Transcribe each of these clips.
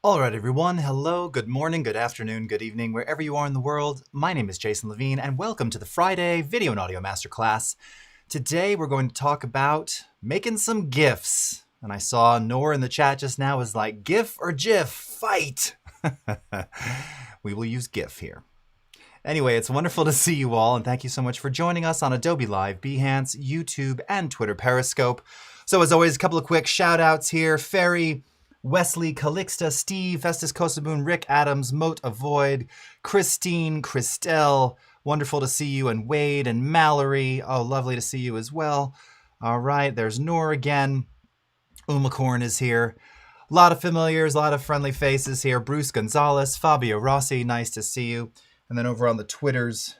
All right, everyone. Hello, good morning, good afternoon, good evening, wherever you are in the world. My name is Jason Levine, and welcome to the Friday Video and Audio Masterclass. Today, we're going to talk about making some GIFs. And I saw Nor in the chat just now was like, GIF or GIF, fight! We will use GIF here. Anyway, it's wonderful to see you all, and thank you so much for joining us on Adobe Live, Behance, YouTube, and Twitter Periscope. So as always, a couple of quick shout-outs here. Ferry, Wesley, Calixta, Steve, Festus Kosaboon, Rick Adams, Moat Avoid, Christine, Christelle, wonderful to see you, and Wade and Mallory. Oh, lovely to see you as well. All right, there's Nor again. Umacorn is here. A lot of familiars, a lot of friendly faces here. Bruce Gonzalez, Fabio Rossi, nice to see you. And then over on the Twitters,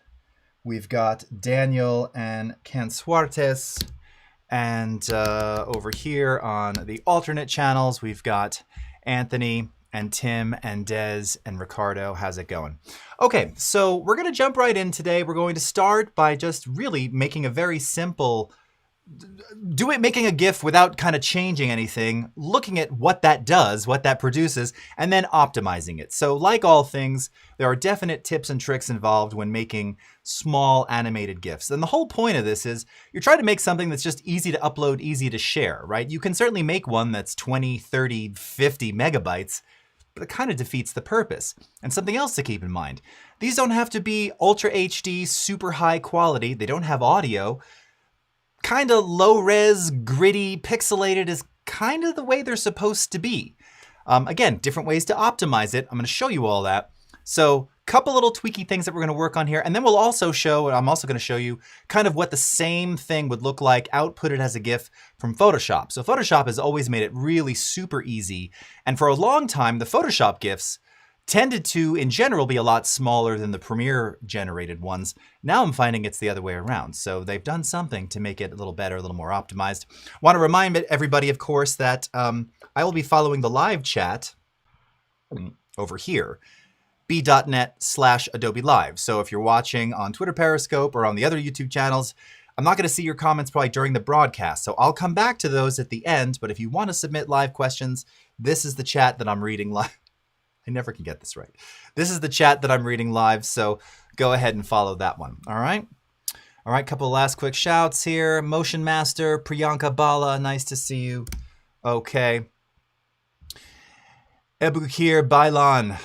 we've got Daniel and Ken Suartes. And over here on the alternate channels, we've got Anthony and Tim and Des and Ricardo. How's it going? Okay, so we're going to jump right in today. We're going to start by just really making a very simple, making a GIF without kind of changing anything, looking at what that does, what that produces, and then optimizing it. So like all things, there are definite tips and tricks involved when making small animated GIFs. And the whole point of this is you're trying to make something that's just easy to upload, easy to share, right? You can certainly make one that's 20, 30, 50 megabytes, but it kind of defeats the purpose. And something else to keep in mind, these don't have to be Ultra HD, super high quality. They don't have audio. Kind of low-res, gritty, pixelated is kind of the way they're supposed to be. Again, different ways to optimize it. I'm going to show you all that. So a couple little tweaky things that we're going to work on here. And then we'll also I'm also going to show you kind of what the same thing would look like outputted as a GIF from Photoshop. So Photoshop has always made it really super easy. And for a long time, the Photoshop GIFs tended to, in general, be a lot smaller than the Premiere generated ones. Now I'm finding it's the other way around. So they've done something to make it a little better, a little more optimized. Want to remind everybody, of course, that I will be following the live chat over here, b.net/Adobe Live. So if you're watching on Twitter Periscope or on the other YouTube channels, I'm not going to see your comments probably during the broadcast. So I'll come back to those at the end. But if you want to submit live questions, this is the chat that I'm reading live. I never can get this right. This is the chat that I'm reading live, so go ahead and follow that one. All right? All right, couple of last quick shouts here. Motion Master, Priyanka Bala, nice to see you. Okay. Ebukir Bailan,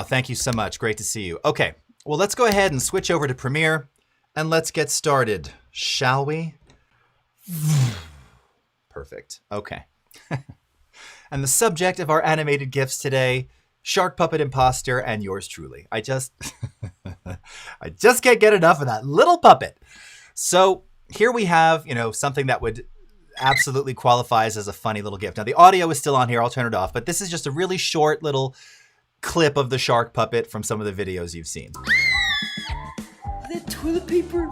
thank you so much. Great to see you. Okay, well, let's go ahead and switch over to Premiere, and let's get started, shall we? Perfect. Okay. And the subject of our animated GIFs today, Shark Puppet Imposter, and yours truly. I just can't get enough of that little puppet. So here we have, something that would absolutely qualifies as a funny little GIF. Now the audio is still on here. I'll turn it off, but this is just a really short little clip of the shark puppet from some of the videos you've seen. That toilet paper.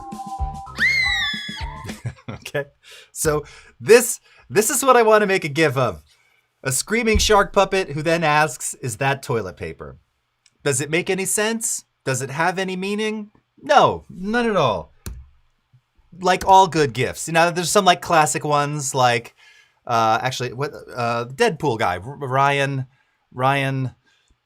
Okay. So this is what I want to make a GIF of. A screaming shark puppet who then asks, is that toilet paper? Does it make any sense? Does it have any meaning? No, none at all. Like all good GIFs. There's some like classic ones like, Deadpool guy, Ryan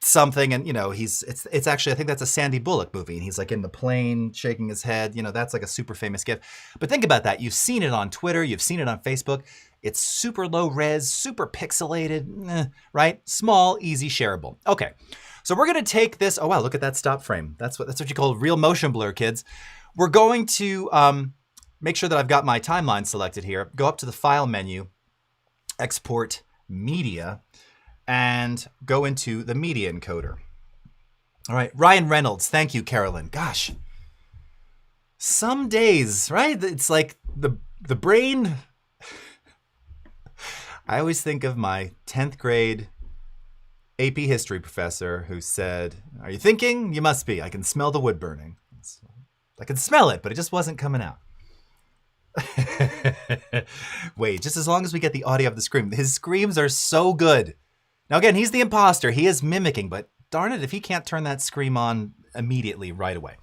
something. And, it's actually, I think that's a Sandy Bullock movie. And he's like in the plane shaking his head. That's like a super famous GIF. But think about that. You've seen it on Twitter. You've seen it on Facebook. It's super low res, super pixelated, right? Small, easy, shareable. Okay, so we're gonna take this. Oh wow, look at that stop frame. That's what you call real motion blur, kids. We're going to make sure that I've got my timeline selected here. Go up to the File menu, Export Media, and go into the Media Encoder. All right, Ryan Reynolds. Thank you, Carolyn. Gosh, some days, right? It's like the brain. I always think of my 10th grade AP history professor who said, are you thinking? You must be. I can smell the wood burning. I can smell it, but it just wasn't coming out. Wait, just as long as we get the audio of the scream. His screams are so good. Now, again, he's the imposter. He is mimicking, but darn it if he can't turn that scream on immediately right away.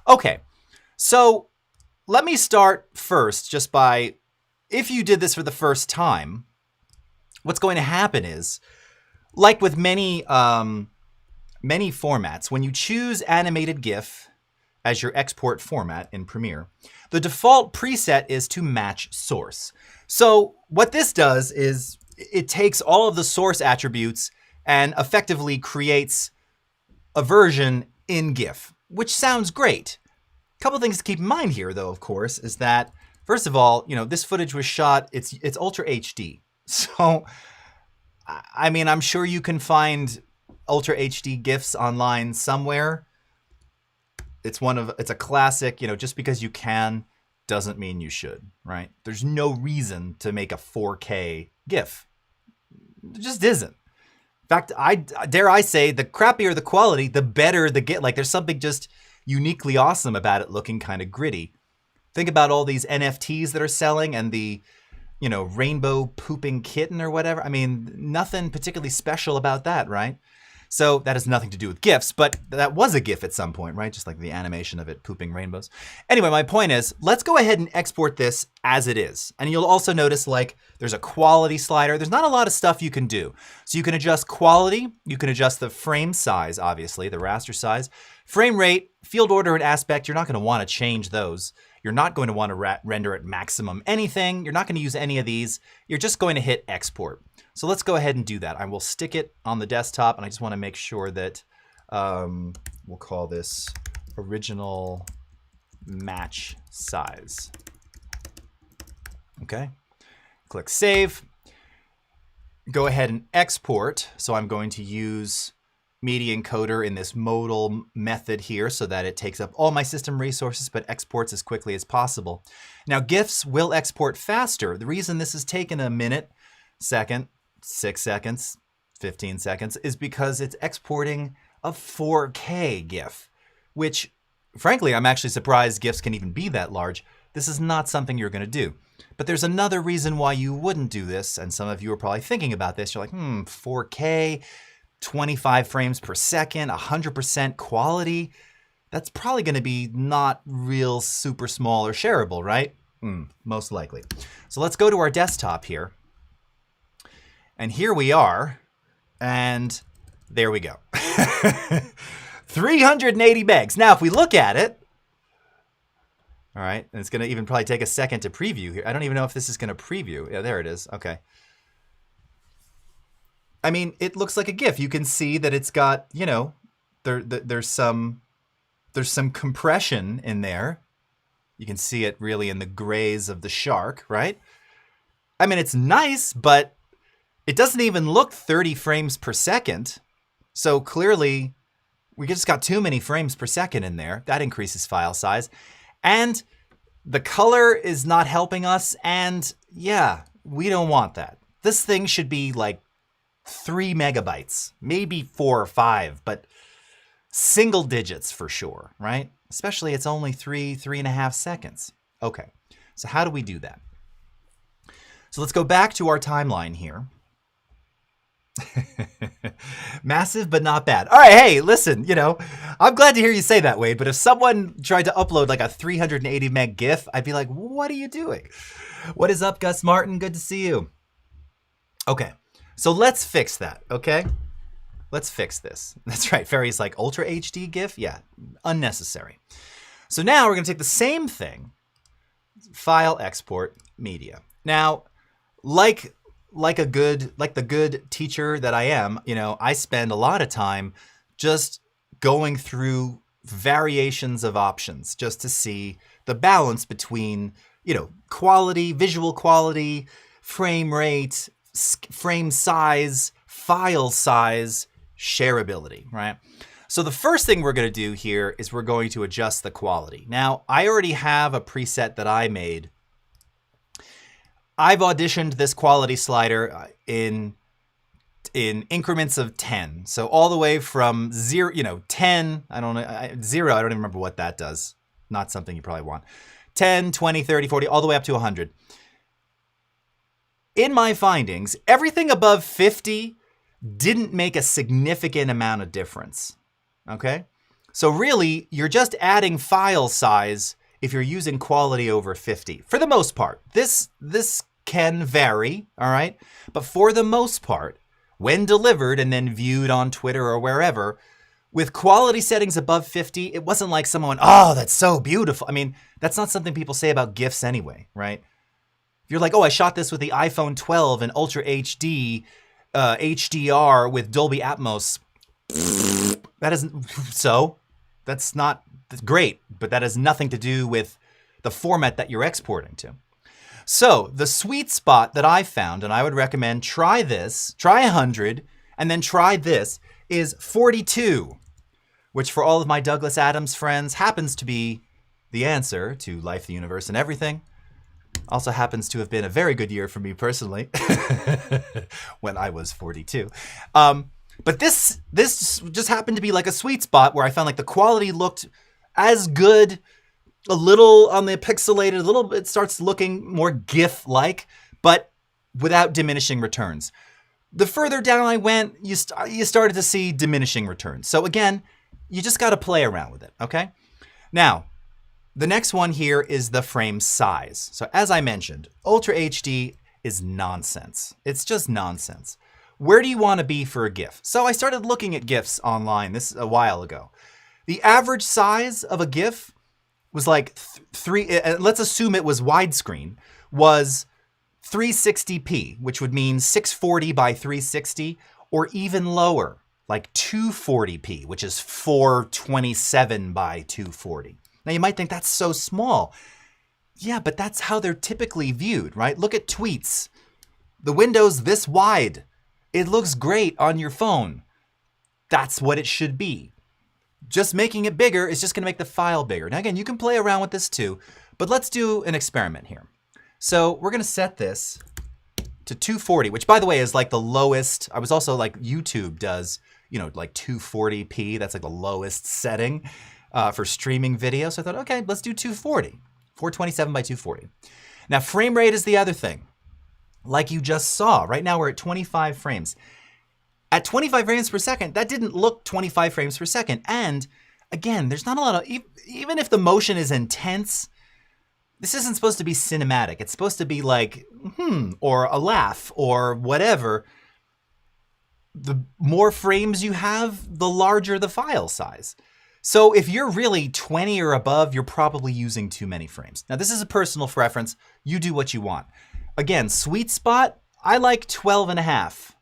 Okay, so let me start first just by, if you did this for the first time, what's going to happen is, like with many formats, when you choose animated GIF as your export format in Premiere, the default preset is to match source. So what this does is it takes all of the source attributes and effectively creates a version in GIF, which sounds great. A couple things to keep in mind here, though, of course, is that, first of all, this footage was shot, it's Ultra HD. So, I mean, I'm sure you can find Ultra HD GIFs online somewhere. It's a classic, just because you can doesn't mean you should, right? There's no reason to make a 4K GIF. There just isn't. In fact, dare I say, the crappier the quality, the better the GIF. Like, there's something just uniquely awesome about it looking kind of gritty. Think about all these NFTs that are selling and the, rainbow pooping kitten or whatever. I mean, nothing particularly special about that, right? So that has nothing to do with GIFs, but that was a GIF at some point, right? Just like the animation of it pooping rainbows. Anyway, my point is, let's go ahead and export this as it is. And you'll also notice there's a quality slider. There's not a lot of stuff you can do. So you can adjust quality. You can adjust the frame size, obviously, the raster size. Frame rate, field order, and aspect, you're not going to want to change those. You're not going to want to render at maximum anything. You're not going to use any of these. You're just going to hit export. So let's go ahead and do that. I will stick it on the desktop, and I just want to make sure that we'll call this original match size. Okay. Click Save. Go ahead and export. So I'm going to use Media Encoder in this modal method here so that it takes up all my system resources but exports as quickly as possible. Now, GIFs will export faster. The reason this has taken a minute, second, 6 seconds, 15 seconds is because it's exporting a 4K GIF, which, frankly, I'm actually surprised GIFs can even be that large. This is not something you're going to do. But there's another reason why you wouldn't do this, and some of you are probably thinking about this. You're like, 4K, 25 frames per second, 100% quality. That's probably going to be not real super small or shareable, right? Most likely. So let's go to our desktop here. And here we are, and there we go. 380 megs. Now, if we look at it, all right, and it's going to even probably take a second to preview here. I don't even know if this is going to preview. Yeah, there it is. Okay. I mean, it looks like a GIF. You can see that it's got, there's some compression in there. You can see it really in the grays of the shark, right? I mean, it's nice, but it doesn't even look 30 frames per second. So clearly, we just got too many frames per second in there. That increases file size. And the color is not helping us. And yeah, we don't want that. This thing should be like 3 megabytes, maybe 4 or 5, but single digits for sure, right? Especially it's only 3.5 seconds. Okay, so how do we do that? So let's go back to our timeline here. Massive, but not bad. All right, hey, listen, I'm glad to hear you say that, Wade, but if someone tried to upload like a 380 meg GIF, I'd be like, what are you doing? What is up, Gus Martin? Good to see you. Okay, so let's fix that, okay? Let's fix this. That's right, Ferry's like, Ultra HD GIF? Yeah, unnecessary. So now we're gonna take the same thing, file, export, media. Now, like the good teacher that I am, I spend a lot of time just going through variations of options just to see the balance between, quality, visual quality, frame rate, frame size, file size, shareability, right? So the first thing we're going to do here is we're going to adjust the quality. Now, I already have a preset that I made. I've auditioned this quality slider in increments of 10. So all the way from 0, 10, I don't know, 0, I don't even remember what that does. Not something you probably want. 10, 20, 30, 40, all the way up to 100. In my findings, everything above 50 didn't make a significant amount of difference, okay? So really, you're just adding file size if you're using quality over 50. For the most part, this can vary, all right? But for the most part, when delivered and then viewed on Twitter or wherever, with quality settings above 50, it wasn't like someone went, oh, that's so beautiful. I mean, that's not something people say about GIFs anyway, right? If you're like, oh, I shot this with the iPhone 12 in Ultra HD, HDR with Dolby Atmos, that isn't, so that's not great, but that has nothing to do with the format that you're exporting to. So the sweet spot that I found, and I would recommend try this, try 100, and then try this, is 42, which for all of my Douglas Adams friends happens to be the answer to Life, the Universe, and Everything. Also happens to have been a very good year for me personally when I was 42. But this just happened to be like a sweet spot where I found like the quality looked as good, a little on the pixelated, a little bit starts looking more GIF-like, but without diminishing returns. The further down I went, you started to see diminishing returns. So again, you just got to play around with it, okay? Now, the next one here is the frame size. So as I mentioned, Ultra HD is nonsense. It's just nonsense. Where do you want to be for a GIF? So I started looking at GIFs online this a while ago. The average size of a GIF was like let's assume it was widescreen, was 360p, which would mean 640 by 360, or even lower, like 240p, which is 427 by 240. Now you might think that's so small. Yeah, but that's how they're typically viewed, right? Look at tweets. The window's this wide. It looks great on your phone. That's what it should be. Just making it bigger is just going to make the file bigger. Now again, you can play around with this too, but let's do an experiment here. So we're going to set this to 240, which by the way is like the lowest. I was also like YouTube does, you know, like 240p. That's like the lowest setting for streaming video. So I thought, okay, let's do 240, 427 by 240. Now frame rate is the other thing. Like you just saw, right now we're at 25 frames. At 25 frames per second, that didn't look 25 frames per second. And again, there's not a lot of, even if the motion is intense, this isn't supposed to be cinematic. It's supposed to be like, or a laugh or whatever. The more frames you have, the larger the file size. So if you're really 20 or above, you're probably using too many frames. Now this is a personal preference. You do what you want. Again, sweet spot, I like 12 and a half.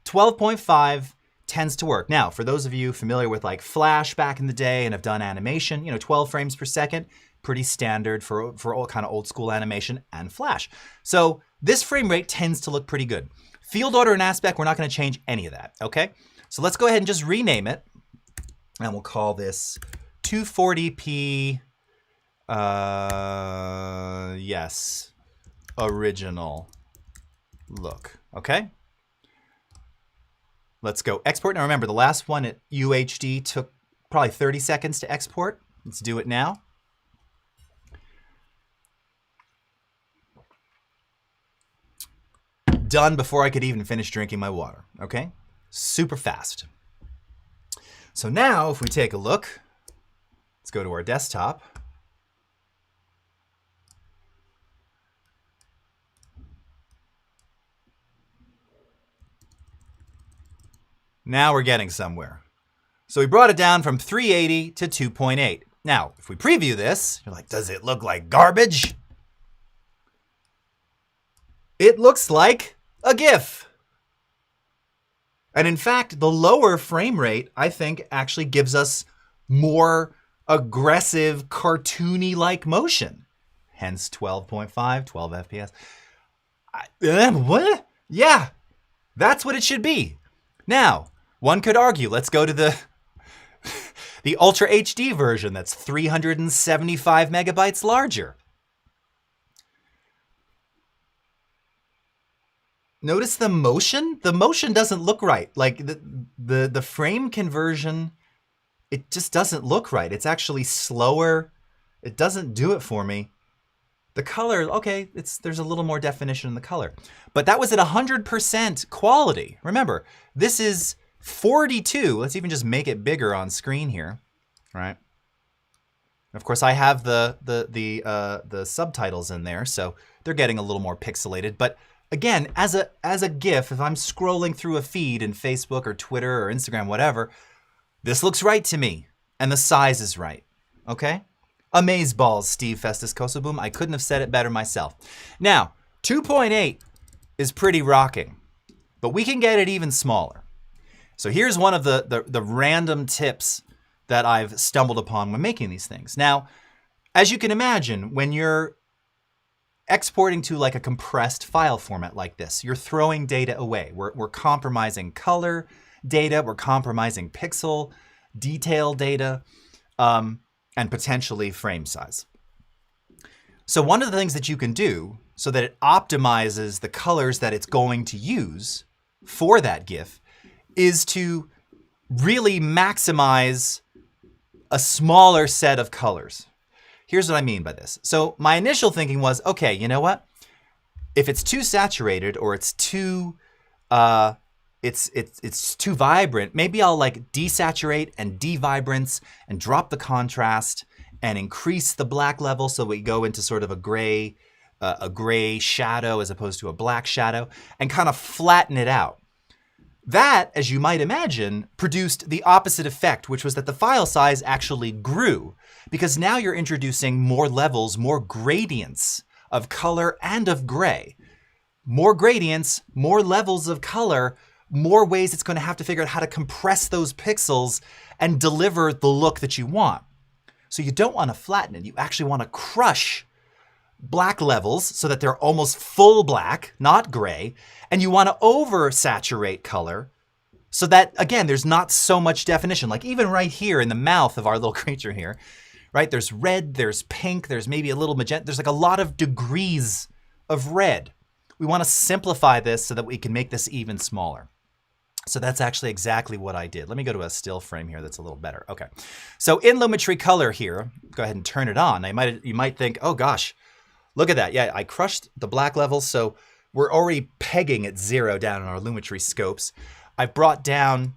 12.5 tends to work. Now, for those of you familiar with like Flash back in the day and have done animation, 12 frames per second, pretty standard for all kind of old school animation and Flash. So this frame rate tends to look pretty good. Field order and aspect, we're not going to change any of that, okay? So let's go ahead and just rename it. And we'll call this 240p, yes, original look, okay? Let's go export. Now remember, the last one at UHD took probably 30 seconds to export. Let's do it now. Done before I could even finish drinking my water, okay? Super fast. So now if we take a look, let's go to our desktop. Now we're getting somewhere. So we brought it down from 380 to 2.8. Now, if we preview this, you're like, does it look like garbage? It looks like a GIF. And in fact, the lower frame rate, I think, actually gives us more aggressive, cartoony-like motion. Hence 12.5, 12 FPS. What? Yeah, that's what it should be. Now, one could argue, let's go to the Ultra HD version that's 375 megabytes larger. Notice the motion? The motion doesn't look right. Like the frame conversion, it just doesn't look right. It's actually slower. It doesn't do it for me. The color, okay, there's a little more definition in the color. But that was at 100% quality. Remember, this is 42. Let's even just make it bigger on screen here, right? Of course, I have the subtitles in there, so they're getting a little more pixelated. But again, as a GIF, if I'm scrolling through a feed in Facebook or Twitter or Instagram, whatever, this looks right to me, and the size is right, okay? Amazeballs, Steve Festus Kosoboom. I couldn't have said it better myself. Now, 2.8 is pretty rocking, but we can get it even smaller. So here's one of the random tips that I've stumbled upon when making these things. Now, as you can imagine, when you're exporting to like a compressed file format like this, you're throwing data away. We're compromising color data, we're compromising pixel detail data, and potentially frame size. So one of the things that you can do so that it optimizes the colors that it's going to use for that GIF is to really maximize a smaller set of colors. Here's what I mean by this. So my initial thinking was, okay, you know what? If it's too saturated or it's too it's too vibrant, maybe I'll like desaturate and devibrance and drop the contrast and increase the black level so we go into sort of a gray shadow as opposed to a black shadow, and kind of flatten it out. That, as you might imagine, produced the opposite effect, which was that the file size actually grew, because now you're introducing more levels, more gradients of color and of gray. More gradients, more levels of color, more ways it's going to have to figure out how to compress those pixels and deliver the look that you want. So you don't want to flatten it. You actually want to crush black levels so that they're almost full black, not gray. And you want to oversaturate color so that, again, there's not so much definition. Like even right here in the mouth of our little creature here, right? There's red, there's pink, there's maybe a little magenta. There's like a lot of degrees of red. We want to simplify this so that we can make this even smaller. So that's actually exactly what I did. Let me go to a still frame here that's a little better. Okay. So in Lumetri Color here, go ahead and turn it on. You might think, oh gosh, look at that. Yeah, I crushed the black levels, so we're already pegging at 0 down in our Lumetri scopes. I've brought down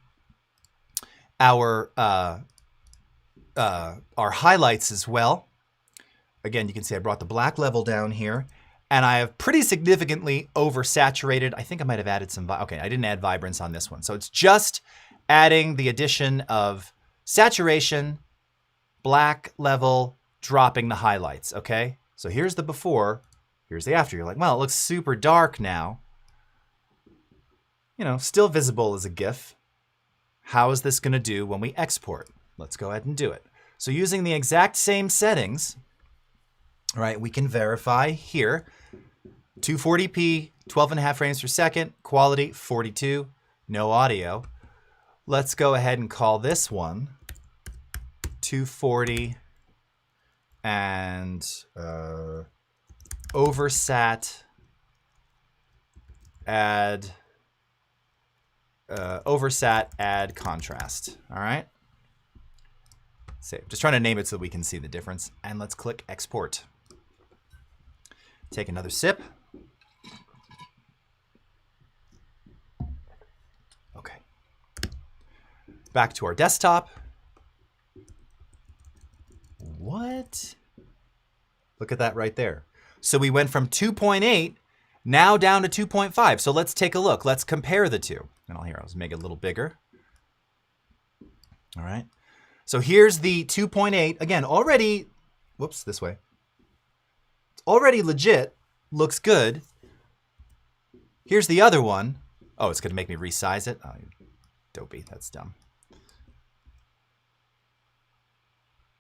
our highlights as well. Again, you can see I brought the black level down here, and I have pretty significantly oversaturated. I think I might have added some, okay, I didn't add vibrance on this one. So it's just adding the addition of saturation, black level, dropping the highlights, okay? So here's the before, here's the after. You're like, well, it looks super dark now. You know, still visible as a GIF. How is this gonna do when we export? Let's go ahead and do it. So using the exact same settings, right, we can verify here, 240p, 12.5 frames per second, quality 42, no audio. Let's go ahead and call this one 240 and oversat add contrast. All right. Save. Just trying to name it so we can see the difference. And let's click export. Take another sip. Okay. Back to our desktop. What? Look at that right there. So we went from 2.8 now down to 2.5. So let's take a look. Let's compare the two. And I'll make it a little bigger. All right. So here's the 2.8. Again, already, whoops, this way. It's already legit. Looks good. Here's the other one. Oh, it's going to make me resize it. Oh, dopey. That's dumb.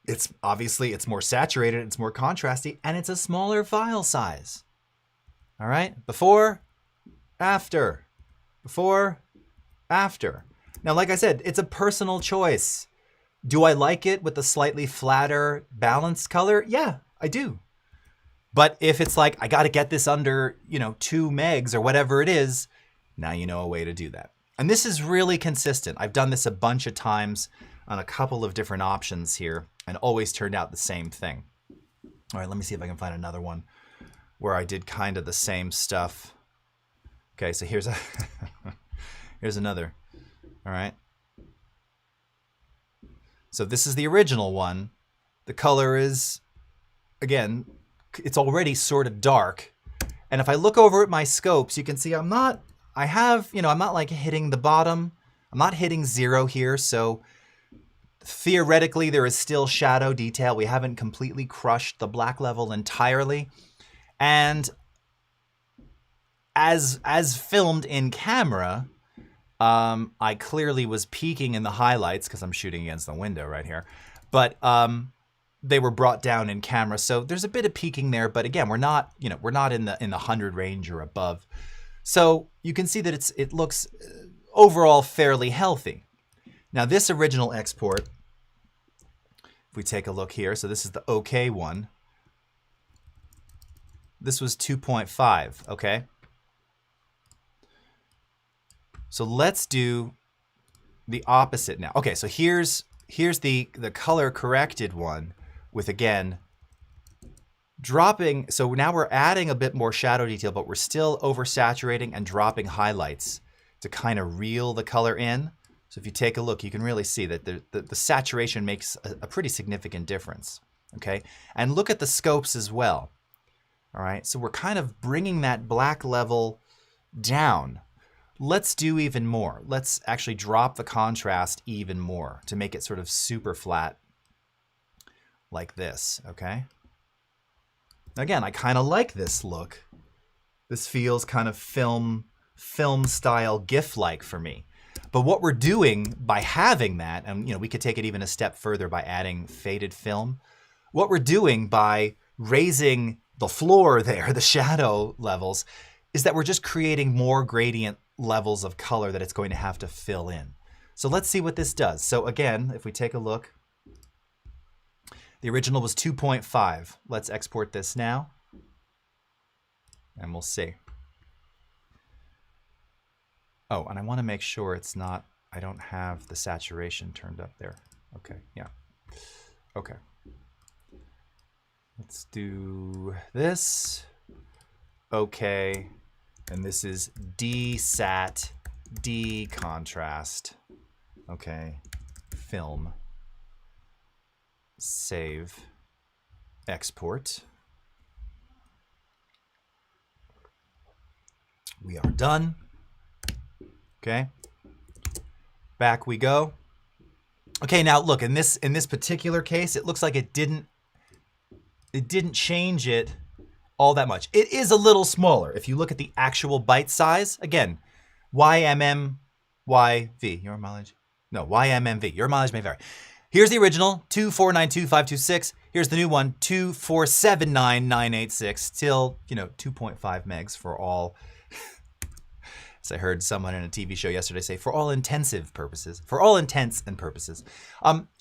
It's obviously, it's more saturated, it's more contrasty, and it's a smaller file size. All right, before, after, before, after. Now, like I said, it's a personal choice. Do I like it with the slightly flatter, balanced color? Yeah, I do. But if it's like, I got to get this under, 2 megs or whatever it is, now you know a way to do that. And this is really consistent. I've done this a bunch of times on a couple of different options here and always turned out the same thing. All right, let me see if I can find another one where I did kind of the same stuff. Okay, so here's here's another. All right. So this is the original one. The color is, again, it's already sort of dark. And if I look over at my scopes, you can see I'm not like hitting the bottom. I'm not hitting 0 here. So theoretically, there is still shadow detail. We haven't completely crushed the black level entirely. And as filmed in camera, I clearly was peaking in the highlights because I'm shooting against the window right here. But they were brought down in camera, so there's a bit of peaking there. But again, we're not in the 100 range or above. So you can see that it looks overall fairly healthy. Now this original export, if we take a look here, so this is the OK one. This was 2.5, okay? So let's do the opposite now. Okay, so here's the color corrected one with, again, dropping. So now we're adding a bit more shadow detail, but we're still oversaturating and dropping highlights to kind of reel the color in. So if you take a look, you can really see that the saturation makes a pretty significant difference, okay? And look at the scopes as well, all right? So we're kind of bringing that black level down. Let's do even more. Let's actually drop the contrast even more to make it sort of super flat like this, okay? Again, I kind of like this look. This feels kind of film style GIF-like for me. But what we're doing by having that, and we could take it even a step further by adding faded film. What we're doing by raising the floor there, the shadow levels, is that we're just creating more gradient levels of color that it's going to have to fill in. So let's see what this does. So again, if we take a look, the original was 2.5. Let's export this now, and we'll see. Oh, and I want to make sure it's not, I don't have the saturation turned up there. Okay, yeah. Okay. Let's do this. Okay. And this is desat, decontrast. Okay. Film. Save. Export. We are done. Okay. Back we go. Okay, now look, in this particular case, it looks like it didn't change it all that much. It is a little smaller. If you look at the actual byte size, again, YMMYV, your mileage? No, YMMV, your mileage may vary. Here's the original, 2492526. Here's the new one, 2479986, still, 2.5 megs for all. As I heard someone in a TV show yesterday say, for all intents and purposes.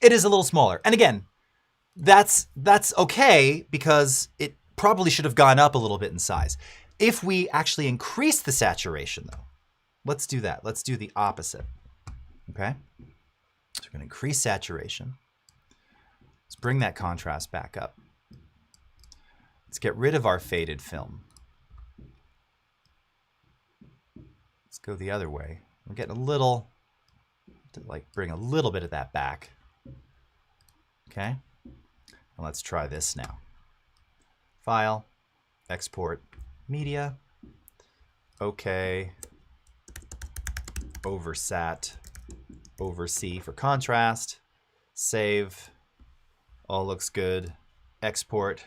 It is a little smaller. And again, that's okay because it probably should have gone up a little bit in size. If we actually increase the saturation though, let's do that. Let's do the opposite, okay? So we're gonna increase saturation. Let's bring that contrast back up. Let's get rid of our faded film. Let's go the other way. We're getting a little, to bring a little bit of that back. Okay, and let's try this now. File, export, media, okay, oversat, oversee for contrast, save, all looks good, export.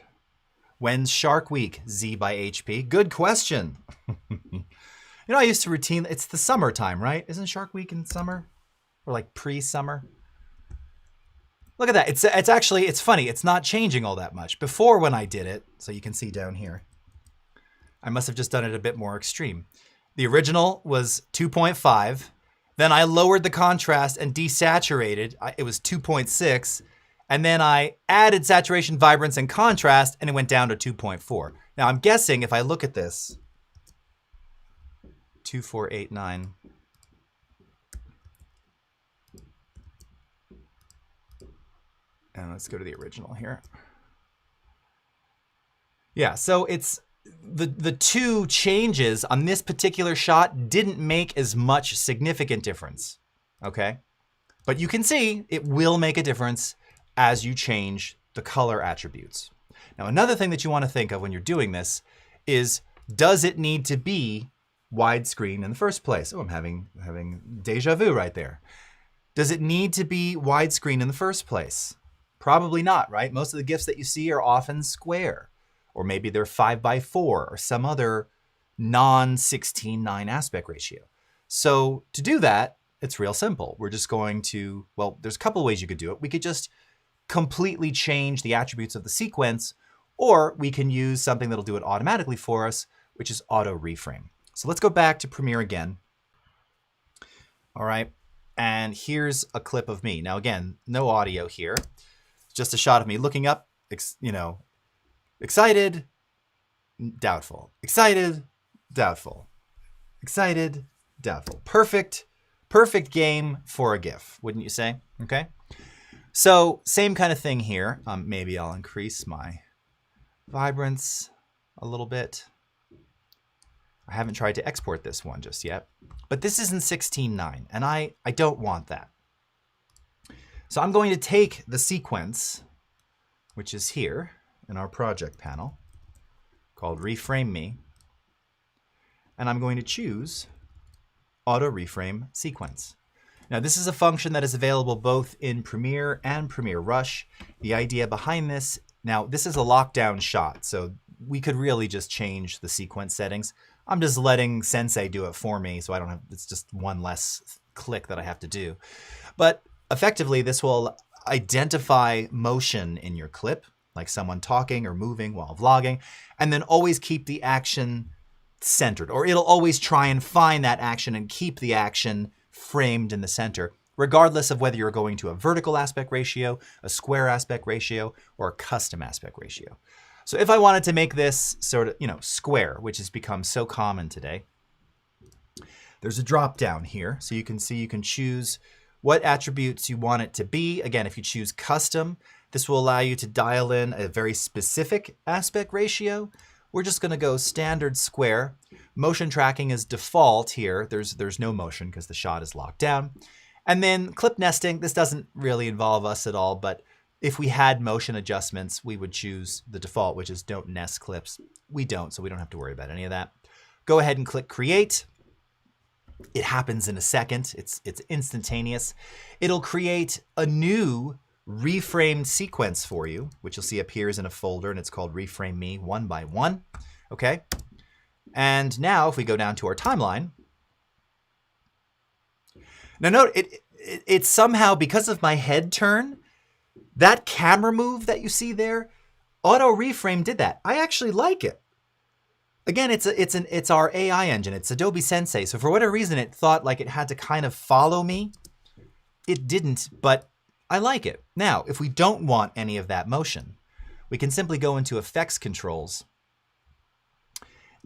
When's Shark Week? Z by HP. Good question. I used to it's the summertime, right? Isn't Shark Week in summer? Or like pre-summer? Look at that. It's funny. It's not changing all that much. Before when I did it, so you can see down here, I must have just done it a bit more extreme. The original was 2.5. Then I lowered the contrast and desaturated. It was 2.6. And then I added saturation, vibrance, and contrast, and it went down to 2.4. Now I'm guessing if I look at this, 2489. And let's go to the original here. Yeah, so it's the two changes on this particular shot didn't make as much significant difference, okay? But you can see it will make a difference as you change the color attributes. Now, another thing that you want to think of when you're doing this is Does it need to be widescreen in the first place? Oh, I'm having deja vu right there. Does it need to be widescreen in the first place? Probably not, right? Most of the GIFs that you see are often square, or maybe they're 5:4 or some other non-16:9 aspect ratio. So to do that, it's real simple. We're just going to, well, there's a couple ways you could do it. We could just completely change the attributes of the sequence, or we can use something that'll do it automatically for us, which is Auto Reframe. So let's go back to Premiere again. All right, and here's a clip of me. Now again, no audio here. It's just a shot of me looking up, excited, doubtful, excited, doubtful, excited, doubtful. Perfect game for a GIF, wouldn't you say? Okay. So same kind of thing here. Maybe I'll increase my vibrance a little bit. I haven't tried to export this one just yet, but this is in 16:9, and I don't want that. So I'm going to take the sequence, which is here in our project panel, called Reframe Me, and I'm going to choose Auto Reframe Sequence. Now this is a function that is available both in Premiere and Premiere Rush. The idea behind this, now this is a lockdown shot, so we could really just change the sequence settings. I'm just letting Sensei do it for me, so I don't have, it's just one less click that I have to do. But effectively, this will identify motion in your clip, like someone talking or moving while vlogging, and then always keep the action centered, or it'll always try and find that action and keep the action framed in the center, regardless of whether you're going to a vertical aspect ratio, a square aspect ratio, or a custom aspect ratio. So if I wanted to make this sort of, square, which has become so common today, there's a drop down here. So you can see you can choose what attributes you want it to be. Again, if you choose custom, this will allow you to dial in a very specific aspect ratio. We're just going to go standard square. Motion tracking is default here. There's no motion because the shot is locked down. And then clip nesting, this doesn't really involve us at all, but if we had motion adjustments, we would choose the default, which is don't nest clips. We don't, so we don't have to worry about any of that. Go ahead and click create. It happens in a second. It's instantaneous. It'll create a new reframed sequence for you, which you'll see appears in a folder, and it's called Reframe Me 1x1. Okay. And now if we go down to our timeline, now note it somehow, because of my head turn, that camera move that you see there, Auto Reframe did that. I actually like it. Again, it's our AI engine. It's Adobe Sensei. So for whatever reason, it thought like it had to kind of follow me. It didn't, but I like it. Now, if we don't want any of that motion, we can simply go into Effects Controls.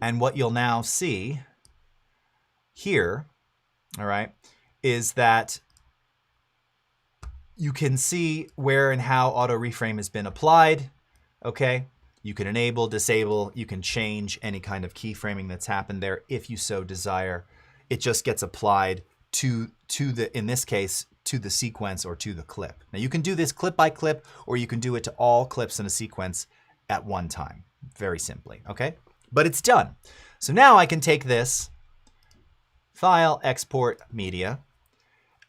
And what you'll now see here, all right, is that you can see where and how Auto Reframe has been applied, okay? You can enable, disable, you can change any kind of keyframing that's happened there if you so desire. It just gets applied to the, in this case, to the sequence or to the clip. Now you can do this clip by clip, or you can do it to all clips in a sequence at one time, very simply, okay? But it's done. So now I can take this, file, export, media,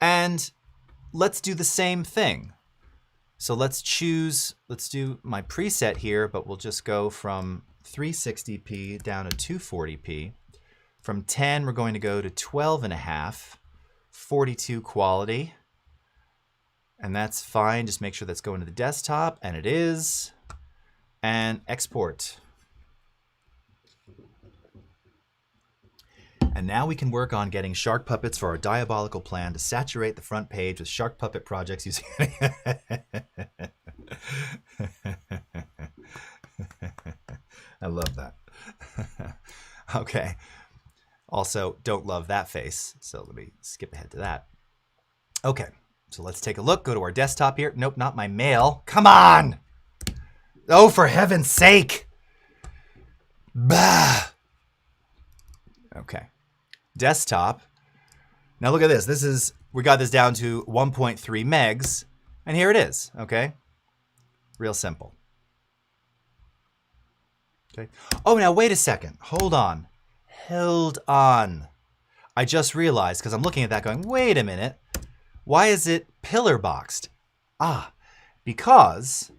and let's do the same thing. So let's do my preset here, but we'll just go from 360p down to 240p. From 10, we're going to go to 12.5, 42 quality. And that's fine. Just make sure that's going to the desktop, and it is. And export. And now we can work on getting shark puppets for our diabolical plan to saturate the front page with shark puppet projects using... I love that. Okay. Also, don't love that face. So let me skip ahead to that. Okay. So let's take a look. Go to our desktop here. Nope, not my mail. Come on! Oh, for heaven's sake! Bah! Okay. Desktop. Now look at this. We got this down to 1.3 megs, and here it is, okay? Real simple. Okay. Oh, now wait a second. Hold on. Held on. I just realized, because I'm looking at that going, wait a minute. Why is it pillar boxed? Ah, because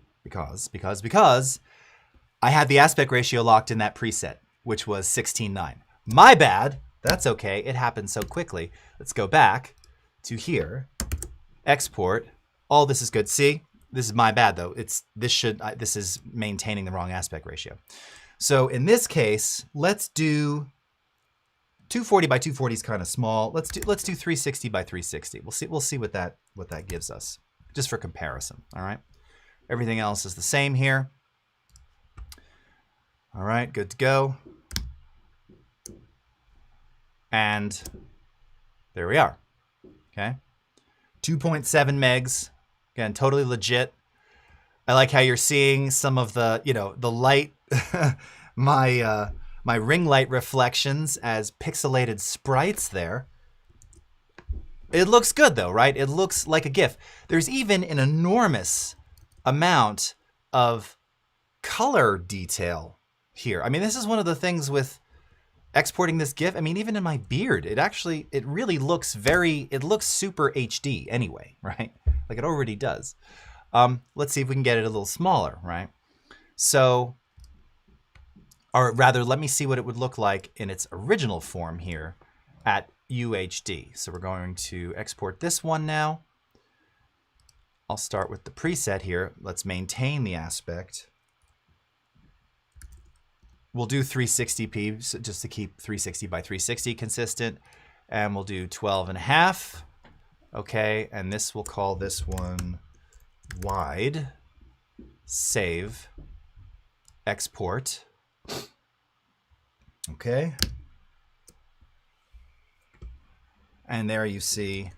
I had the aspect ratio locked in that preset, which was 16:9. My bad. That's okay. It happened so quickly. Let's go back to here. Export. All this is good. See, this is my bad though. This is maintaining the wrong aspect ratio. So in this case, let's do 240 by 240 is kind of small. Let's do 360 by 360. We'll see what that gives us, just for comparison. All right. Everything else is the same here. All right, good to go. And there we are. Okay. 2.7 megs. Again, totally legit. I like how you're seeing some of the, the light, my ring light reflections as pixelated sprites there. It looks good though, right? It looks like a GIF. There's even an enormous amount of color detail here. I mean, this is one of the things with exporting this GIF. I mean, even in my beard, it really looks super HD anyway, right? Like it already does. Let's see if we can get it a little smaller, right? So, or rather, let me see what it would look like in its original form here at UHD. So we're going to export this one now. I'll start with the preset here. Let's maintain the aspect. We'll do 360p so just to keep 360 by 360 consistent. And we'll do 12.5. Okay, and we'll call this one wide. Save. Export. Okay. And there you see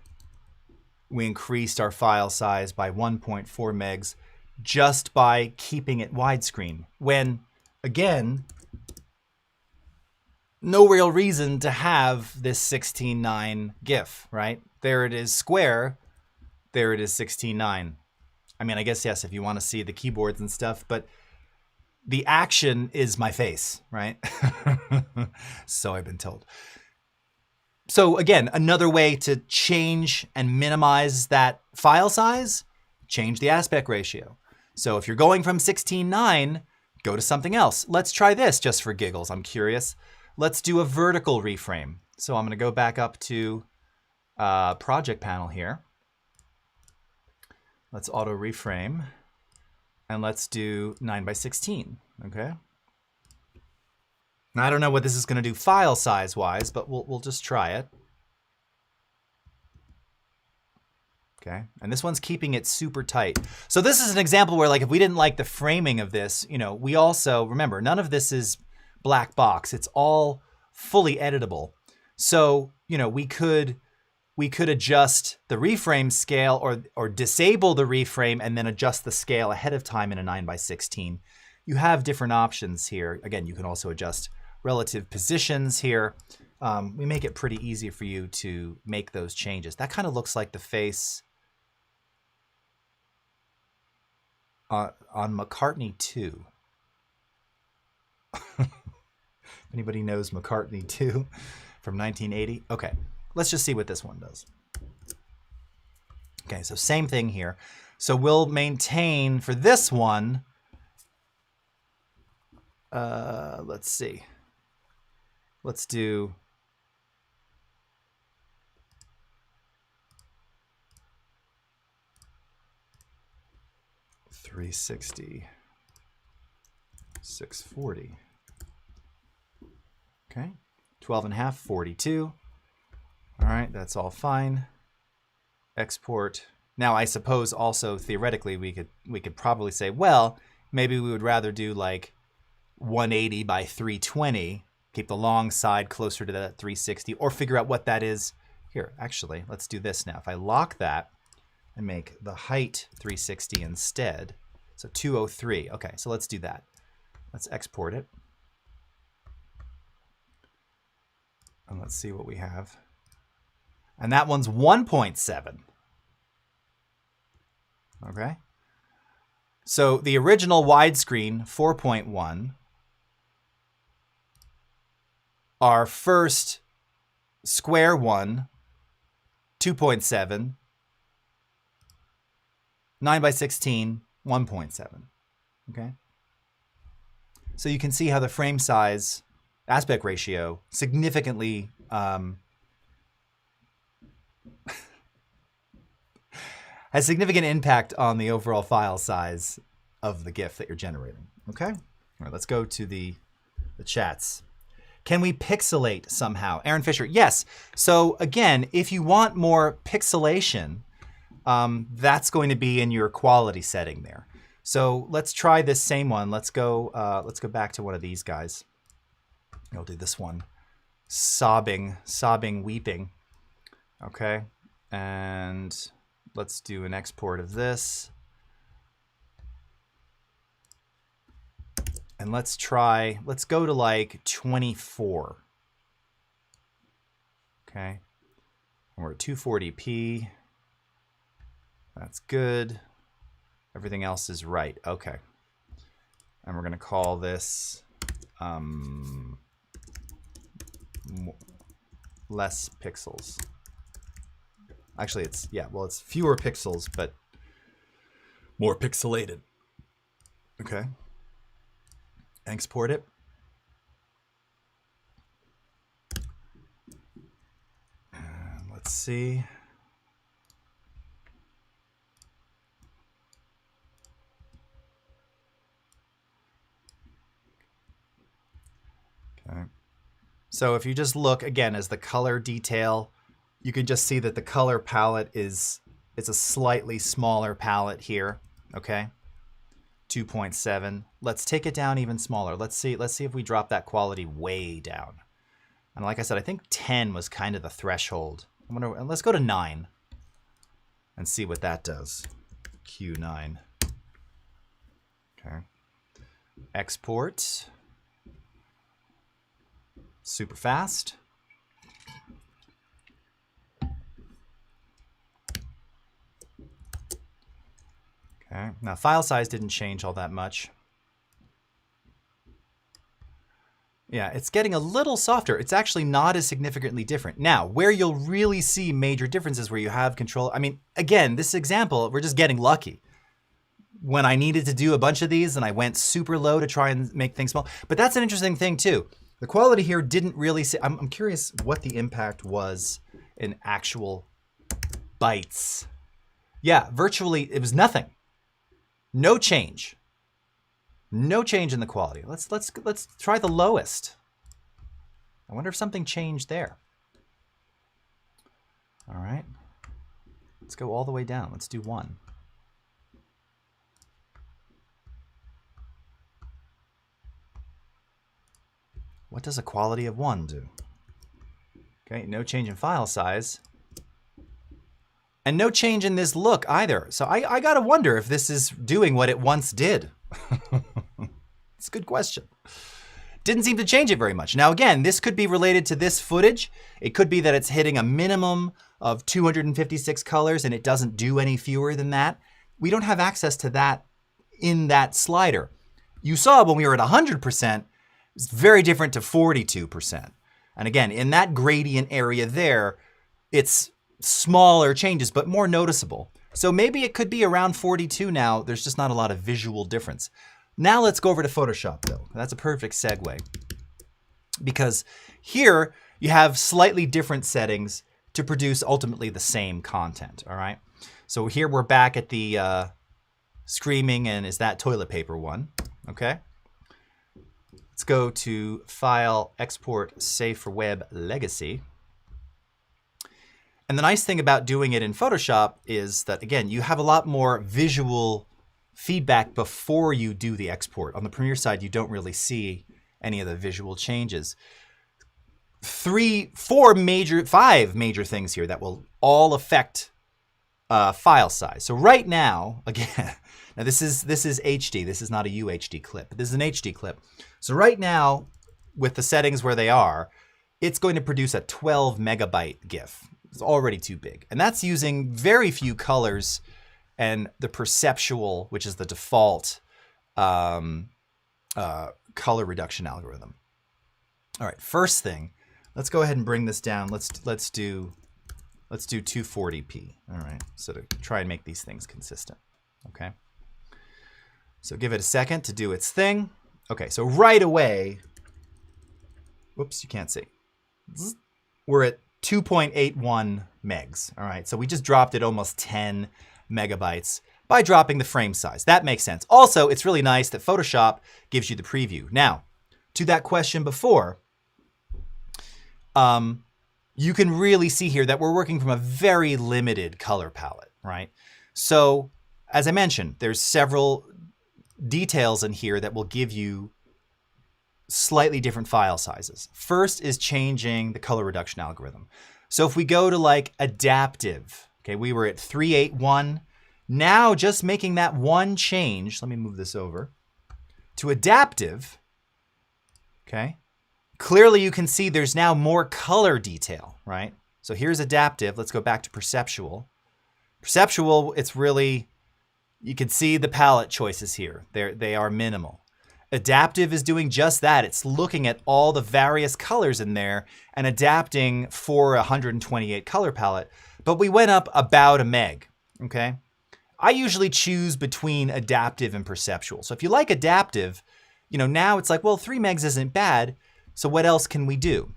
we increased our file size by 1.4 megs just by keeping it widescreen. When, again, no real reason to have this 16:9 GIF, right? There it is square, there it is 16:9. I mean, I guess, yes, if you want to see the keyboards and stuff, but the action is my face, right? So I've been told. So again, another way to change and minimize that file size, change the aspect ratio. So if you're going from 16:9, go to something else. Let's try this just for giggles. I'm curious. Let's do a vertical reframe. So I'm going to go back up to project panel here. Let's auto reframe. And let's do 9 by 16. Okay. Now, I don't know what this is going to do file size wise, but we'll just try it. Okay, and this one's keeping it super tight. So this is an example where, like, if we didn't like the framing of this, we also, remember, none of this is black box. It's all fully editable. So, we could adjust the reframe scale or disable the reframe and then adjust the scale ahead of time in a 9 by 16. You have different options here. Again, you can also adjust relative positions here. We make it pretty easy for you to make those changes. That kind of looks like the face on McCartney 2. Anybody knows McCartney 2 from 1980? Okay, let's just see what this one does. Okay, so same thing here. So we'll maintain for this one, let's see. Let's do 360, 640. Okay, 12.5, 42. All right, that's all fine. Export. Now, I suppose also theoretically we could probably say, well, maybe we would rather do like 180 by 320, keep the long side closer to that 360, or figure out what that is. Here, actually, let's do this now. If I lock that and make the height 360 instead, so 203. Okay, so let's do that. Let's export it. And let's see what we have. And that one's 1.7. Okay. So the original widescreen, 4.1. our first square one, 2.7, 9 by 16, 1.7. Okay. So you can see how the frame size aspect ratio significantly has significant impact on the overall file size of the GIF that you're generating. Okay? All right, let's go to the chats. Can we pixelate somehow? Aaron Fisher, yes. So again, if you want more pixelation, that's going to be in your quality setting there. So let's try this same one. Let's go back to one of these guys. I'll do this one. Sobbing, weeping. Okay. And let's do an export of this. And let's go to like 24. Okay. And we're at 240p. That's good. Everything else is right. Okay. And we're going to call this less pixels. Actually, it's fewer pixels, but more pixelated. Okay. Export it. And let's see. Okay. So if you just look again as the color detail, you can just see that the color palette it's a slightly smaller palette here. Okay. 2.7. Let's take it down even smaller. Let's see if we drop that quality way down. And like I said, I think 10 was kind of the threshold. Let's go to 9 and see what that does. Q9. Okay. Export. Super fast. Okay. Now file size didn't change all that much. Yeah, it's getting a little softer. It's actually not as significantly different. Now, where you'll really see major differences where you have control. I mean, again, this example, we're just getting lucky. When I needed to do a bunch of these and I went super low to try and make things small. But that's an interesting thing too. The quality here didn't really see. I'm curious what the impact was in actual bytes. Yeah, virtually it was nothing. No change. No change in the quality. Let's try the lowest. I wonder if something changed there. All right. Let's go all the way down. Let's do 1. What does a quality of 1 do? Okay, no change in file size. And no change in this look either. So I gotta wonder if this is doing what it once did. It's a good question. Didn't seem to change it very much. Now again, this could be related to this footage. It could be that it's hitting a minimum of 256 colors and it doesn't do any fewer than that. We don't have access to that in that slider. You saw when we were at 100%, it's very different to 42%. And again, in that gradient area there, it's smaller changes, but more noticeable. So maybe it could be around 42 now. There's just not a lot of visual difference. Now let's go over to Photoshop though. That's a perfect segue. Because here you have slightly different settings to produce ultimately the same content, all right? So here we're back at the screaming and is that toilet paper one, okay? Let's go to File, Export, Save for Web, Legacy. And the nice thing about doing it in Photoshop is that, again, you have a lot more visual feedback before you do the export. On the Premiere side, you don't really see any of the visual changes. 5 major things here that will all affect file size. So right now, again, now this is HD. This is not a UHD clip, but this is an HD clip. So right now, with the settings where they are, it's going to produce a 12 megabyte GIF. It's already too big. And that's using very few colors and the perceptual, which is the default color reduction algorithm. All right, first thing, let's go ahead and bring this down. Let's do 240p. All right, so to try and make these things consistent. Okay. So give it a second to do its thing. Okay, so right away, whoops, you can't see. We're at 2.81 megs. All right, so we just dropped it almost 10 megabytes by dropping the frame size. That makes sense. Also, it's really nice that Photoshop gives you the preview. Now, to that question before, you can really see here that we're working from a very limited color palette, right? So, as I mentioned, there's several details in here that will give you slightly different file sizes. First is changing the color reduction algorithm. So if we go to like adaptive, okay, we were at 381. Now just making that one change, let me move this over, to adaptive, okay, clearly you can see there's now more color detail, right? So here's adaptive, let's go back to perceptual. Perceptual, it's really, you can see the palette choices here. They are minimal. Adaptive is doing just that. It's looking at all the various colors in there and adapting for a 128 color palette. But we went up about a meg, okay? I usually choose between adaptive and perceptual. So if you like adaptive, now it's like, well, 3 megs isn't bad. So what else can we do?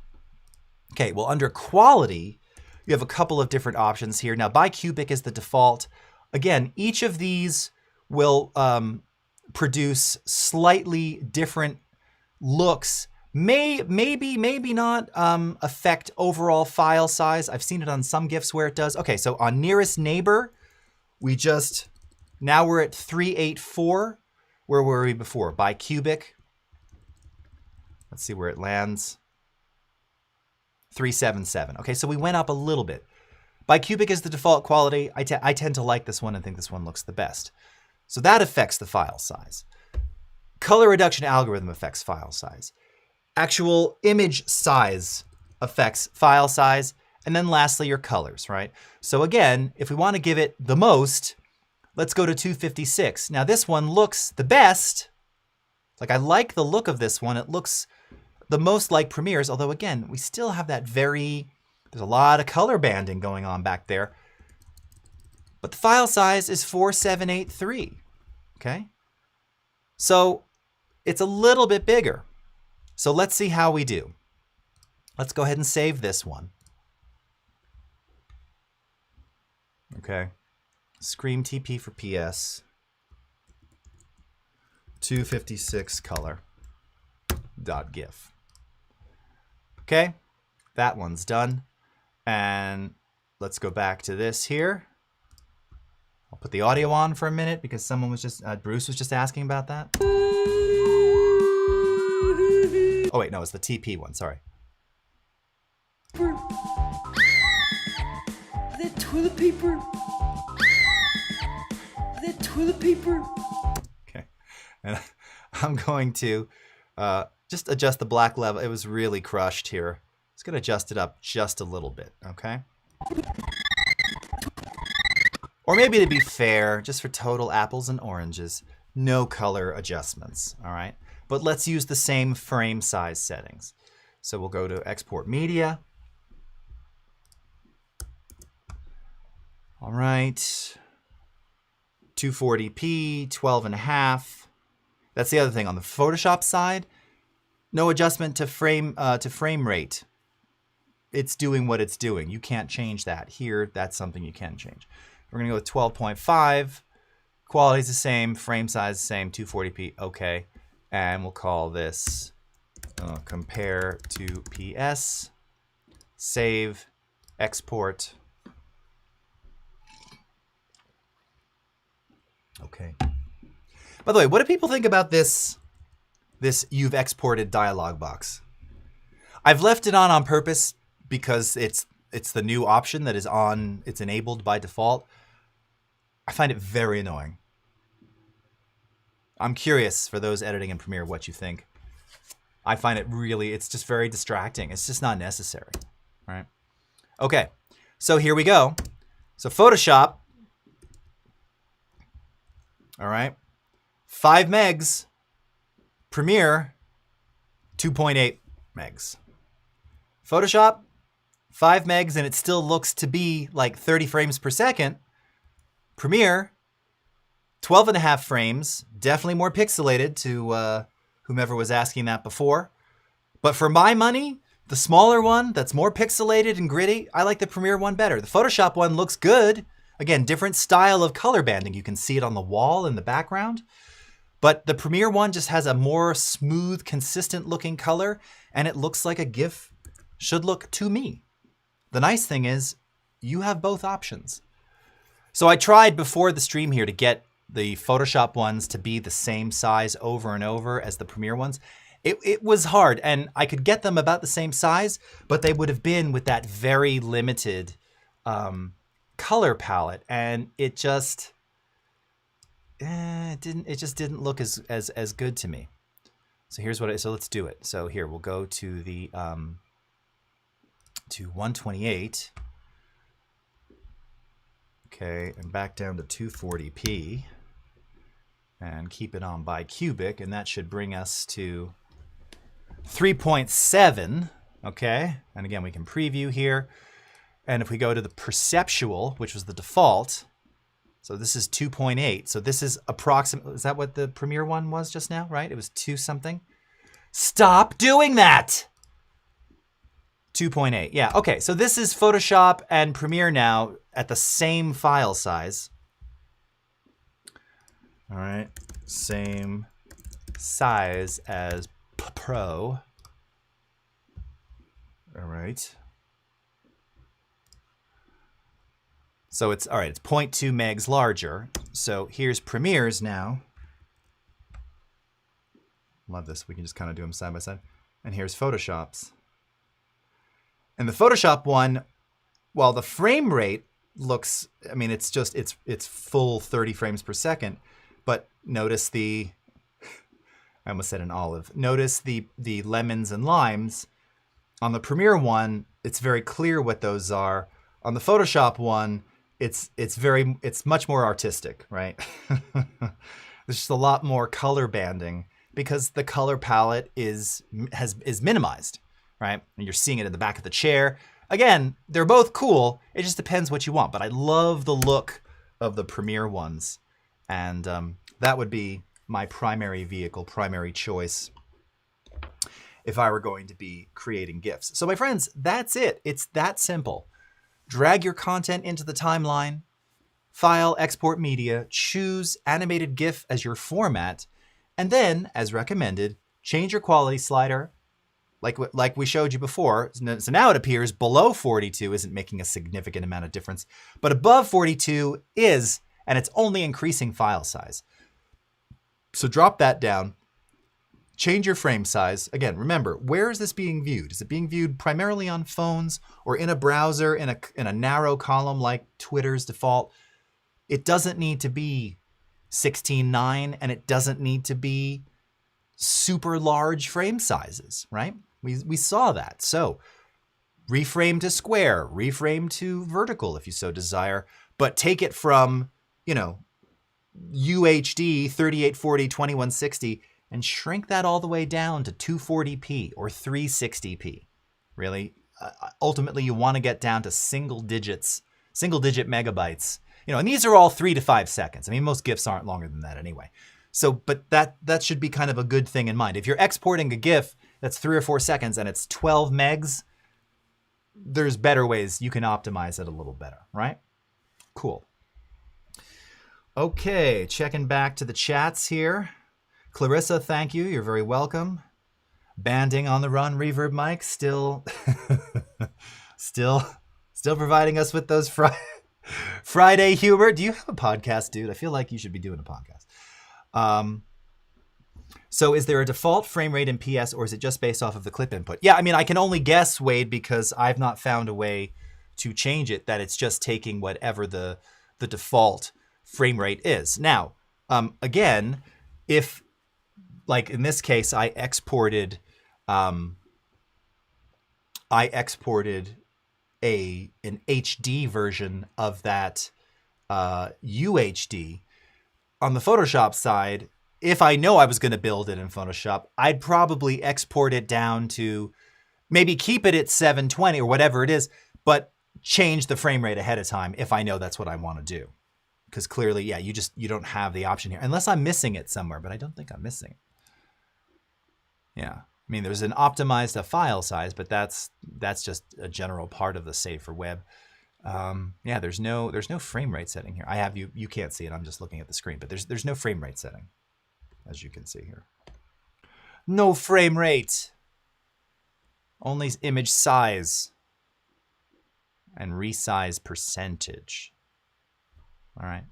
Okay, well, under quality, you have a couple of different options here. Now, bicubic is the default. Again, each of these will produce slightly different looks. Maybe not affect overall file size. I've seen it on some GIFs where it does. Okay, so on nearest neighbor, now we're at 384. Where were we before? Bicubic. Let's see where it lands. 377. Okay, so we went up a little bit. Bicubic is the default quality. I tend to like this one and think this one looks the best. So that affects the file size. Color reduction algorithm affects file size. Actual image size affects file size. And then lastly, your colors, right? So again, if we want to give it the most, let's go to 256. Now this one looks the best. Like I like the look of this one. It looks the most like Premiere's, although again, we still have that there's a lot of color banding going on back there. But the file size is 4783, okay? So it's a little bit bigger. So let's see how we do. Let's go ahead and save this one. Okay, Scream TP for PS, 256 color .gif. Okay, that one's done. And let's go back to this here. I'll put the audio on for a minute because someone was Bruce was just asking about that. Oh wait, no, it's the TP one, sorry. The toilet paper. The toilet paper. Okay, and I'm going to just adjust the black level. It was really crushed here. It's gonna adjust it up just a little bit, okay? Or maybe to be fair, just for total apples and oranges, no color adjustments, all right? But let's use the same frame size settings. So we'll go to Export Media. All right, 240p, 12.5. That's the other thing on the Photoshop side. No adjustment to frame rate. It's doing what it's doing. You can't change that. Here, that's something you can change. We're gonna go with 12.5. Quality's the same, frame size the same, 240p, okay. And we'll call this compare to PS, save, export. Okay. By the way, what do people think about this you've exported dialog box? I've left it on purpose because it's the new option that is on, it's enabled by default. I find it very annoying. I'm curious for those editing in Premiere what you think. I find it really, it's just very distracting. It's just not necessary, right? Okay, so here we go. So Photoshop, all right, 5 megs, Premiere, 2.8. megs. Photoshop, 5 megs, and it still looks to be like 30 frames per second. Premiere, 12 and a half frames, definitely more pixelated to whomever was asking that before. But for my money, the smaller one that's more pixelated and gritty, I like the Premiere one better. The Photoshop one looks good. Again, different style of color banding. You can see it on the wall in the background. But the Premiere one just has a more smooth, consistent looking color, and it looks like a GIF should look to me. The nice thing is you have both options. So I tried before the stream here to get the Photoshop ones to be the same size over and over as the Premiere ones. It was hard, and I could get them about the same size, but they would have been with that very limited color palette, and it just didn't look as good to me. So here's so let's do it. So here we'll go to the to 128. Okay, and back down to 240p, and keep it on bicubic, and that should bring us to 3.7. Okay, and again we can preview here, and if we go to the perceptual, which was the default, so this is 2.8. So this is approximately, is that what the Premiere one was just now, right? It was 2 something. Stop doing that. 2.8. Yeah, okay. So this is Photoshop and Premiere now at the same file size. All right. Same size as Pro. All right. So it's, all right, it's 0.2 megs larger. So here's Premiere's now. Love this. We can just kind of do them side by side. And here's Photoshop's. And the Photoshop one, while the frame rate looks, I mean, it's just, it's full 30 frames per second. But notice the, I almost said an olive. Notice the lemons and limes. On the Premiere one, it's very clear what those are. On the Photoshop one, it's much more artistic, right? There's just a lot more color banding because the color palette is minimized, right? And you're seeing it in the back of the chair. Again, they're both cool. It just depends what you want. But I love the look of the Premiere ones, and that would be my primary vehicle, primary choice if I were going to be creating GIFs. So my friends, that's it. It's that simple. Drag your content into the timeline, file, export media, choose animated GIF as your format, and then, as recommended, change your quality slider, like we showed you before. So now it appears below 42 isn't making a significant amount of difference, but above 42 is, and it's only increasing file size. So drop that down. Change your frame size. Again, remember, where is this being viewed? Is it being viewed primarily on phones or in a browser in a narrow column like Twitter's default? It doesn't need to be 16:9, and it doesn't need to be super large frame sizes, right? We saw that. So reframe to square, reframe to vertical if you so desire, but take it from, you know, UHD 3840 2160 and shrink that all the way down to 240p or 360p. Really, ultimately you want to get down to single digit megabytes. You know, and these are all 3 to 5 seconds. I mean, most GIFs aren't longer than that anyway. So, but that should be kind of a good thing in mind. If you're exporting a GIF that's 3 or 4 seconds and it's 12 megs, there's better ways you can optimize it a little better, right? Cool. Okay, checking back to the chats here. Clarissa, thank you. You're very welcome. Banding on the run, Reverb Mike, still providing us with those Friday humor. Do you have a podcast, dude? I feel like you should be doing a podcast. So is there a default frame rate in PS, or is it just based off of the clip input? Yeah, I mean, I can only guess, Wade, because I've not found a way to change it, that it's just taking whatever the default frame rate is. Now, again, if, like in this case, I exported an HD version of that UHD. On the Photoshop side, if I know I was going to build it in Photoshop, I'd probably export it down to maybe keep it at 720 or whatever it is, but change the frame rate ahead of time if I know that's what I want to do. Because clearly, yeah, you don't have the option here. Unless I'm missing it somewhere, but I don't think I'm missing it. Yeah. I mean, there's an optimized file size, but that's just a general part of the Save for Web. Yeah, there's no frame rate setting here. I have you can't see it. I'm just looking at the screen, but there's no frame rate setting, as you can see here. No frame rate. Only image size and resize percentage. All right.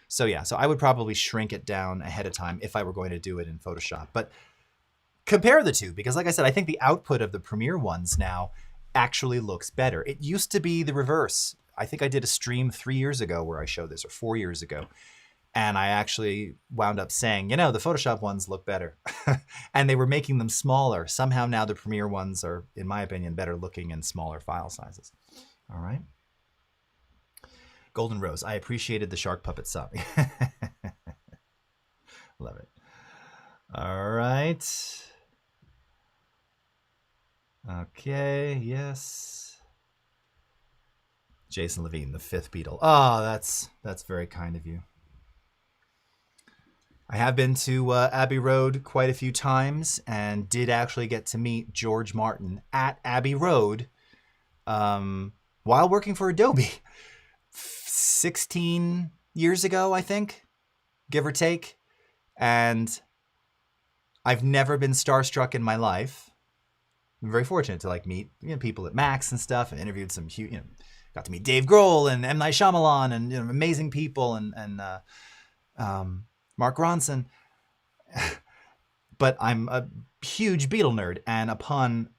So yeah, so I would probably shrink it down ahead of time if I were going to do it in Photoshop. But compare the two, because like I said, I think the output of the Premiere ones now actually looks better. It used to be the reverse. I think I did a stream 3 years ago where I showed this, or 4 years ago. And I actually wound up saying, you know, the Photoshop ones look better. And they were making them smaller. Somehow now the Premiere ones are, in my opinion, better looking and smaller file sizes. All right. Golden Rose, I appreciated the shark puppet song. Love it. All right. Okay, yes. Jason Levine, the fifth Beatle. Oh, that's very kind of you. I have been to Abbey Road quite a few times and did actually get to meet George Martin at Abbey Road while working for Adobe 16 years ago, I think, give or take. And I've never been starstruck in my life. I'm very fortunate to like meet people at Max and stuff, and interviewed some huge, got to meet Dave Grohl and M. Night Shyamalan and amazing people and Mark Ronson. But I'm a huge Beatle nerd, and upon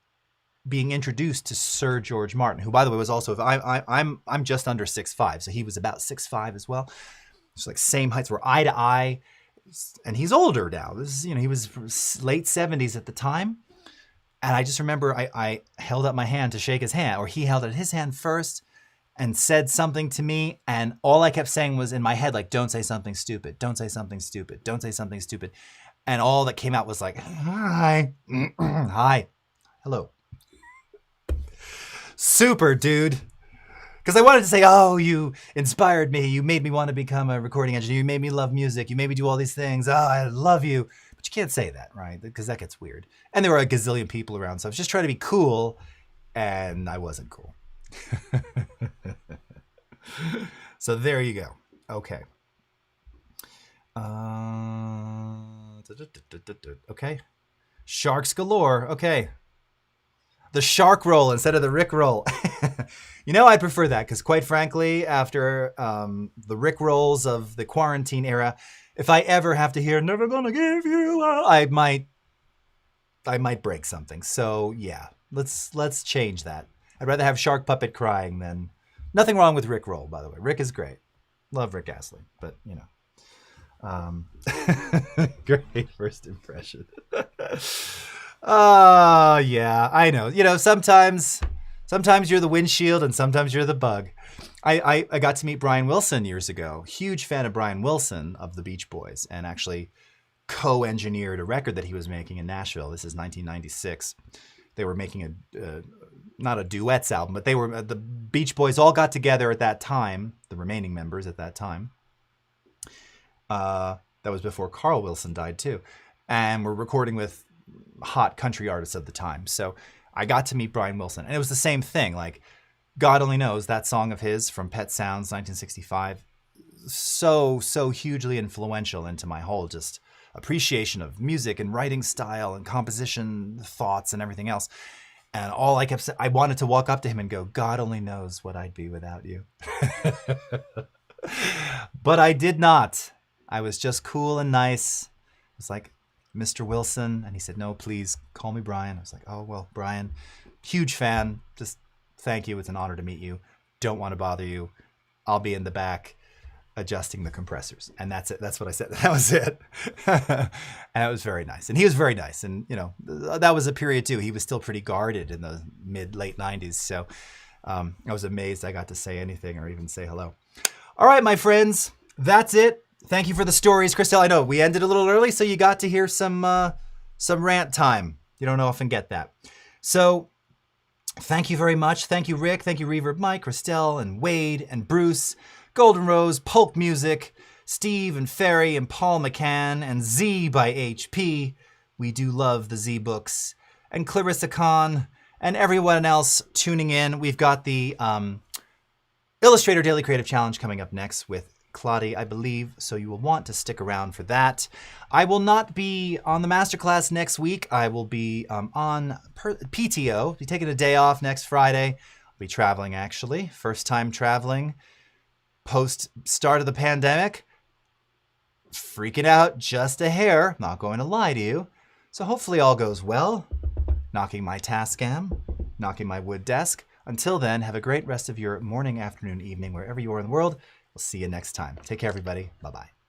being introduced to Sir George Martin, who by the way was also I'm just under 6'5", so he was about 6'5" as well. It's like same heights, we're eye to eye, and he's older now. This is, he was late 70s at the time. And I just remember I held up my hand to shake his hand, or he held out his hand first and said something to me. And all I kept saying was in my head, like, don't say something stupid. Don't say something stupid. Don't say something stupid. And all that came out was like, hi, hi, hello. Super, dude. Because I wanted to say, oh, you inspired me. You made me want to become a recording engineer. You made me love music. You made me do all these things. Oh, I love you. But you can't say that, right? Because that gets weird. And there were a gazillion people around. So I was just trying to be cool. And I wasn't cool. So there you go. Okay. Okay. Sharks galore. Okay. The shark roll instead of the Rick roll. I prefer that because, quite frankly, after the Rick rolls of the quarantine era, if I ever have to hear "Never Gonna Give You," I might break something. So yeah, let's change that. I'd rather have Shark Puppet crying than nothing wrong with Rick roll, by the way. Rick is great. Love Rick Astley, but great first impression. Yeah, I know. Sometimes you're the windshield and sometimes you're the bug. I got to meet Brian Wilson years ago. Huge fan of Brian Wilson of the Beach Boys, and actually co-engineered a record that he was making in Nashville. This is 1996. They were making not a duets album, but the Beach Boys all got together at that time, the remaining members at that time. That was before Carl Wilson died too. And we're recording with hot country artists of the time. So I got to meet Brian Wilson, and it was the same thing. Like, God Only Knows, that song of his from Pet Sounds, 1965, so hugely influential into my whole just appreciation of music and writing style and composition thoughts and everything else. And all I kept saying, I wanted to walk up to him and go, God only knows what I'd be without you. But I did not. I was just cool and nice. I was like, Mr. Wilson. And he said, no, please call me Brian. I was like, oh, well, Brian, huge fan. Just thank you. It's an honor to meet you. Don't want to bother you. I'll be in the back adjusting the compressors. And that's it. That's what I said. That was it. And it was very nice. And he was very nice. And, that was a period too. He was still pretty guarded in the late 90s. So I was amazed I got to say anything or even say hello. All right, my friends, that's it Thank you for the stories, Christelle. I know we ended a little early, so you got to hear some rant time. You don't often get that. So thank you very much. Thank you, Rick. Thank you, Reverb Mike, Christelle, and Wade, and Bruce, Golden Rose, Polk Music, Steve, and Ferry, and Paul McCann, and Z by HP. We do love the Z books. And Clarissa Kahn, and everyone else tuning in. We've got the Illustrator Daily Creative Challenge coming up next with Claudia, I believe, so you will want to stick around for that. I will not be on the Masterclass next week. I will be on PTO, be taking a day off next Friday. I'll be traveling, actually. First time traveling post start of the pandemic. Freaking out just a hair, not going to lie to you. So hopefully all goes well. Knocking my Tascam, knocking my wood desk. Until then, have a great rest of your morning, afternoon, evening, wherever you are in the world. We'll see you next time. Take care, everybody. Bye-bye.